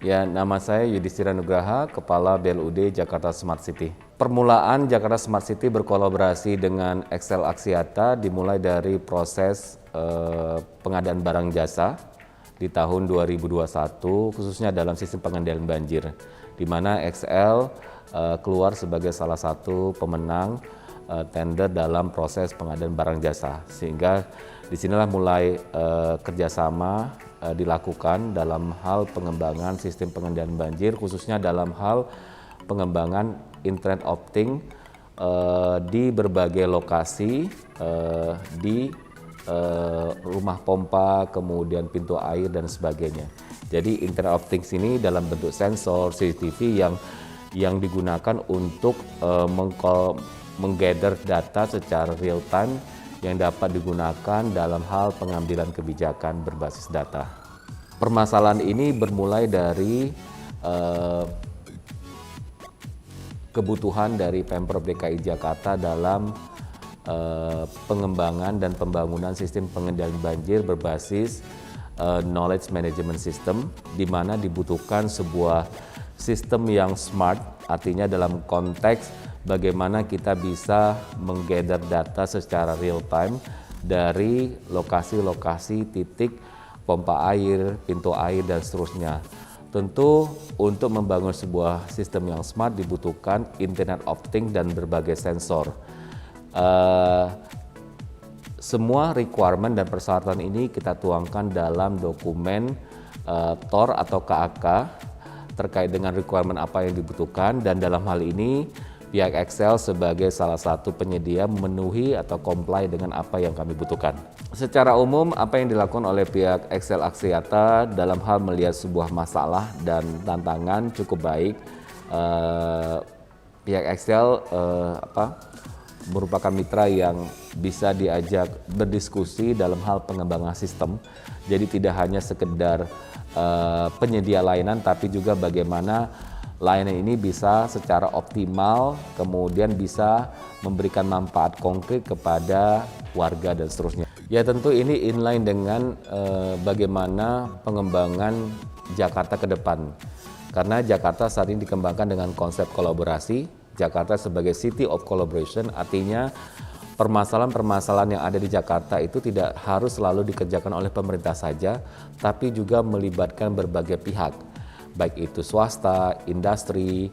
Ya, nama saya Yudhistira Nugraha, Kepala BLUD Jakarta Smart City. Permulaan Jakarta Smart City berkolaborasi dengan Excel Axiata dimulai dari proses pengadaan barang jasa di tahun 2021, khususnya dalam sistem pengendalian banjir, di mana Excel keluar sebagai salah satu pemenang tender dalam proses pengadaan barang jasa, sehingga disinilah mulai kerjasama dilakukan dalam hal pengembangan sistem pengendalian banjir, khususnya dalam hal pengembangan internet opting di berbagai lokasi di rumah pompa, kemudian pintu air dan sebagainya. Jadi internet opting ini dalam bentuk sensor CCTV yang digunakan untuk menggather data secara real time yang dapat digunakan dalam hal pengambilan kebijakan berbasis data. Permasalahan ini bermulai dari kebutuhan dari Pemprov DKI Jakarta dalam pengembangan dan pembangunan sistem pengendalian banjir berbasis knowledge management system, di mana dibutuhkan sebuah sistem yang smart, artinya dalam konteks bagaimana kita bisa menggather data secara real time dari lokasi-lokasi titik pompa air, pintu air, dan seterusnya. Tentu untuk membangun sebuah sistem yang smart dibutuhkan internet opting dan berbagai sensor. Semua requirement dan persyaratan ini kita tuangkan dalam dokumen TOR atau KAK terkait dengan requirement apa yang dibutuhkan, dan dalam hal ini pihak Excel sebagai salah satu penyedia memenuhi atau comply dengan apa yang kami butuhkan. Secara umum, apa yang dilakukan oleh pihak Excel Axiata dalam hal melihat sebuah masalah dan tantangan cukup baik. Pihak Excel merupakan mitra yang bisa diajak berdiskusi dalam hal pengembangan sistem. Jadi tidak hanya sekedar penyedia layanan, tapi juga bagaimana layanan ini bisa secara optimal, kemudian bisa memberikan manfaat konkret kepada warga dan seterusnya. Ya tentu ini inline dengan bagaimana pengembangan Jakarta ke depan. Karena Jakarta saat ini dikembangkan dengan konsep kolaborasi, Jakarta sebagai City of Collaboration, artinya permasalahan-permasalahan yang ada di Jakarta itu tidak harus selalu dikerjakan oleh pemerintah saja, tapi juga melibatkan berbagai pihak, baik itu swasta, industri,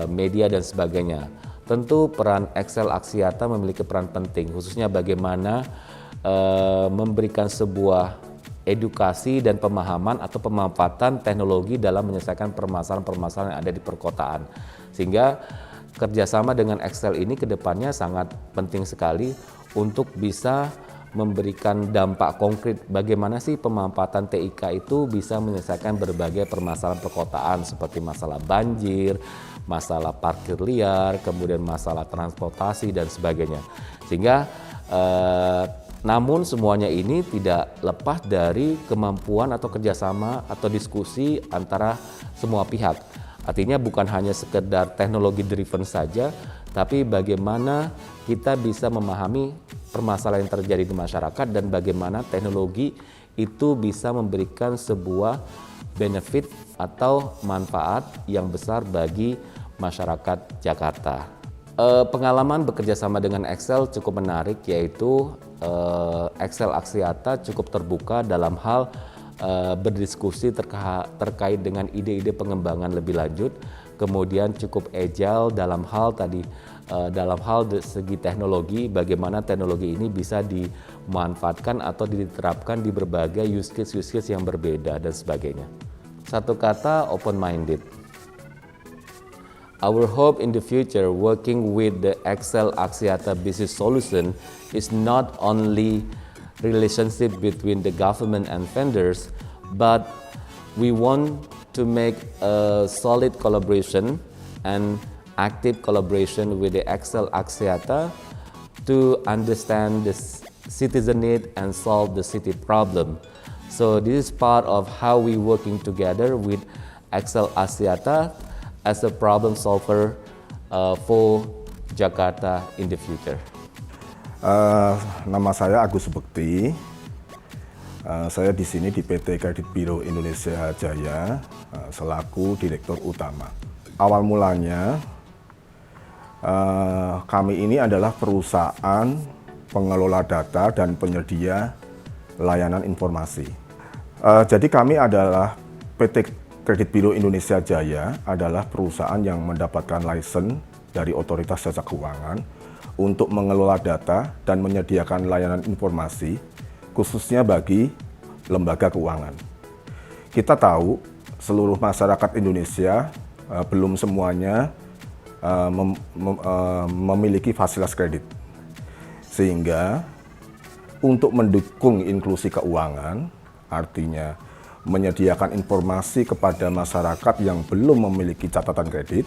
media, dan sebagainya. Tentu peran Excel Axiata memiliki peran penting, khususnya bagaimana memberikan sebuah edukasi dan pemahaman atau pemanfaatan teknologi dalam menyelesaikan permasalahan-permasalahan yang ada di perkotaan. Sehingga kerjasama dengan Excel ini ke depannya sangat penting sekali untuk bisa memberikan dampak konkret bagaimana sih pemanfaatan TIK itu bisa menyelesaikan berbagai permasalahan perkotaan seperti masalah banjir, masalah parkir liar, kemudian masalah transportasi dan sebagainya. Sehingga namun semuanya ini tidak lepas dari kemampuan atau kerjasama atau diskusi antara semua pihak. Artinya bukan hanya sekedar teknologi driven saja, tapi bagaimana kita bisa memahami permasalahan yang terjadi di masyarakat dan bagaimana teknologi itu bisa memberikan sebuah benefit atau manfaat yang besar bagi masyarakat Jakarta. Pengalaman bekerja sama dengan Excel cukup menarik, yaitu Excel Axiata cukup terbuka dalam hal berdiskusi terkait dengan ide-ide pengembangan lebih lanjut, kemudian cukup agile dalam hal segi teknologi, bagaimana teknologi ini bisa dimanfaatkan atau diterapkan di berbagai use case yang berbeda dan sebagainya. Satu kata, open-minded. Our hope in the future working with the Excel Axiata Business Solution is not only relationship between the government and vendors, but we want to make a solid collaboration and active collaboration with the Excel Axiata to understand the citizen need and solve the city problem. So this is part of how we working together with Excel Axiata as a problem solver for Jakarta in the future. Nama saya Agus Bekti. Saya di sini di PT Kredit Biro Indonesia Jaya selaku Direktur Utama. Awal mulanya kami ini adalah perusahaan pengelola data dan penyedia layanan informasi. Jadi kami adalah PT Kredit Biro Indonesia Jaya adalah perusahaan yang mendapatkan lisensi dari Otoritas Jasa Keuangan untuk mengelola data dan menyediakan layanan informasi khususnya bagi lembaga keuangan. Kita tahu seluruh masyarakat Indonesia belum semuanya memiliki fasilitas kredit. Sehingga untuk mendukung inklusi keuangan, artinya menyediakan informasi kepada masyarakat yang belum memiliki catatan kredit,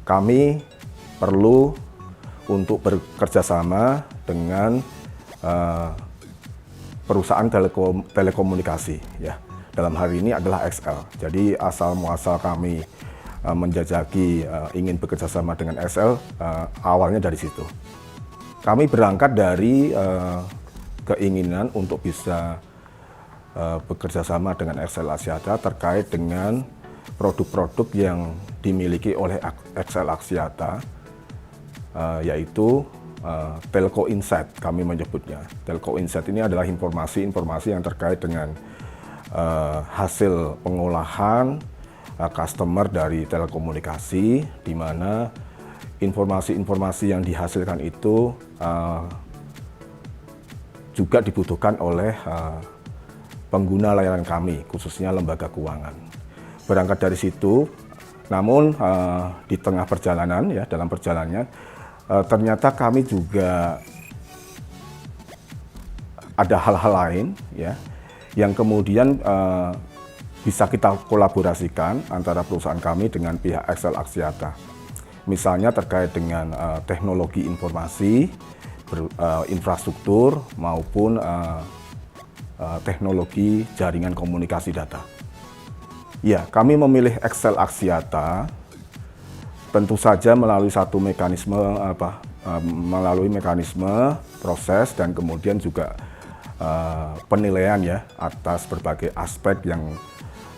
kami perlu untuk bekerjasama dengan perusahaan telekomunikasi, ya. Dalam hari ini adalah XL. Jadi asal muasal kami menjajaki ingin bekerjasama dengan XL, awalnya dari situ. Kami berangkat dari keinginan untuk bisa bekerjasama dengan XL Axiata terkait dengan produk-produk yang dimiliki oleh XL Axiata, yaitu Telco Insight kami menyebutnya. Telco Insight ini adalah informasi-informasi yang terkait dengan hasil pengolahan customer dari telekomunikasi, di mana informasi-informasi yang dihasilkan itu juga dibutuhkan oleh pengguna layanan kami, khususnya lembaga keuangan. Berangkat dari situ, namun di tengah perjalanan, ya, dalam perjalanannya, ternyata kami juga ada hal-hal lain, ya, yang kemudian bisa kita kolaborasikan antara perusahaan kami dengan pihak XL Axiata. Misalnya terkait dengan teknologi informasi, infrastruktur maupun teknologi jaringan komunikasi data. Ya, kami memilih XL Axiata tentu saja melalui satu mekanisme melalui mekanisme proses dan kemudian juga penilaian, ya, atas berbagai aspek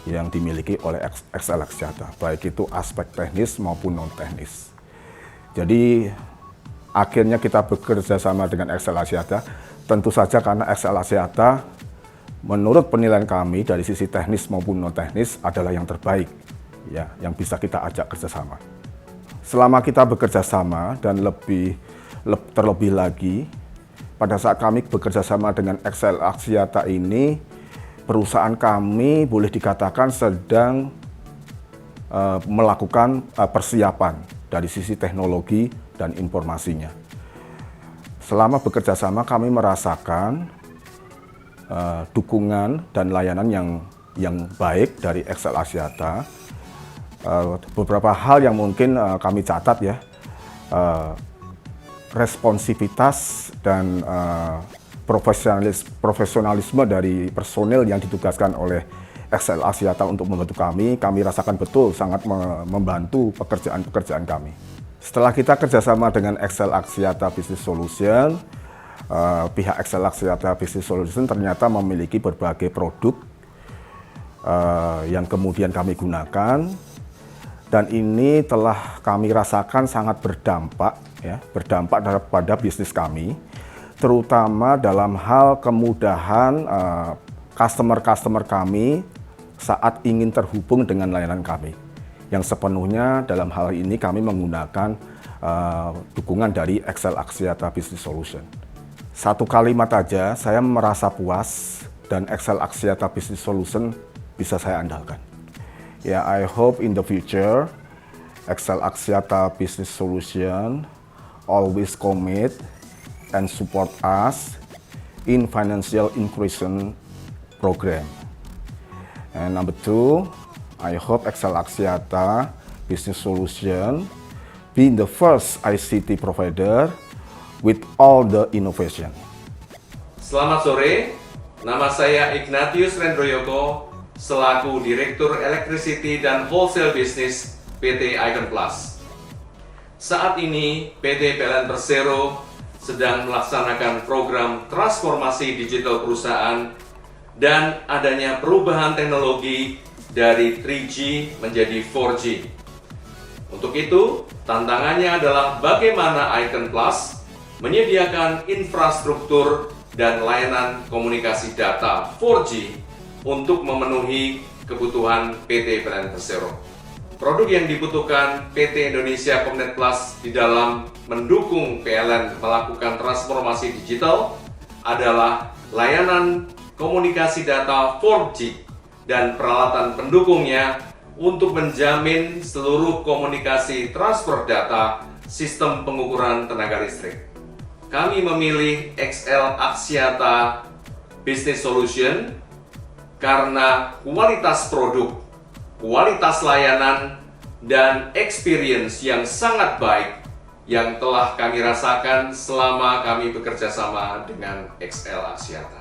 yang dimiliki oleh XL Axiata, baik itu aspek teknis maupun non teknis. Jadi akhirnya kita bekerja sama dengan XL Axiata, tentu saja karena XL Axiata menurut penilaian kami dari sisi teknis maupun non teknis adalah yang terbaik, ya, yang bisa kita ajak kerjasama. Selama kita bekerja sama dan terlebih lagi pada saat kami bekerja sama dengan XL Axiata ini, perusahaan kami boleh dikatakan sedang melakukan persiapan dari sisi teknologi dan informasinya. Selama bekerja sama kami merasakan dukungan dan layanan yang baik dari XL Axiata. Beberapa hal yang mungkin kami catat, ya, responsivitas dan profesionalisme dari personil yang ditugaskan oleh XL Axiata untuk membantu kami rasakan betul sangat membantu pekerjaan kami. Setelah kita kerjasama dengan XL Axiata Business Solution, pihak XL Axiata Business Solution ternyata memiliki berbagai produk yang kemudian kami gunakan, dan ini telah kami rasakan sangat berdampak, ya, berdampak pada bisnis kami, terutama dalam hal kemudahan customer kami saat ingin terhubung dengan layanan kami, yang sepenuhnya dalam hal ini kami menggunakan dukungan dari XL Axiata Business Solution. Satu kalimat aja, saya merasa puas dan XL Axiata Business Solution bisa saya andalkan. Ya, I hope in the future XL Axiata Business Solution always commit and support us in financial inclusion program. And number two, I hope XL Axiata Business Solution being the first ICT provider with all the innovation. Selamat sore, nama saya Ignatius Rendroyoko selaku Direktur Electricity dan Wholesale Business PT Icon Plus. Saat ini PT PLN Persero sedang melaksanakan program transformasi digital perusahaan dan adanya perubahan teknologi dari 3G menjadi 4G. Untuk itu, tantangannya adalah bagaimana Icon Plus menyediakan infrastruktur dan layanan komunikasi data 4G untuk memenuhi kebutuhan PT PLN Persero. Produk yang dibutuhkan PT Indonesia Comnet Plus di dalam mendukung PLN melakukan transformasi digital adalah layanan komunikasi data 4G dan peralatan pendukungnya untuk menjamin seluruh komunikasi transfer data sistem pengukuran tenaga listrik. Kami memilih XL Axiata Business Solution karena kualitas produk, kualitas layanan, dan experience yang sangat baik yang telah kami rasakan selama kami bekerja sama dengan XL Axiata.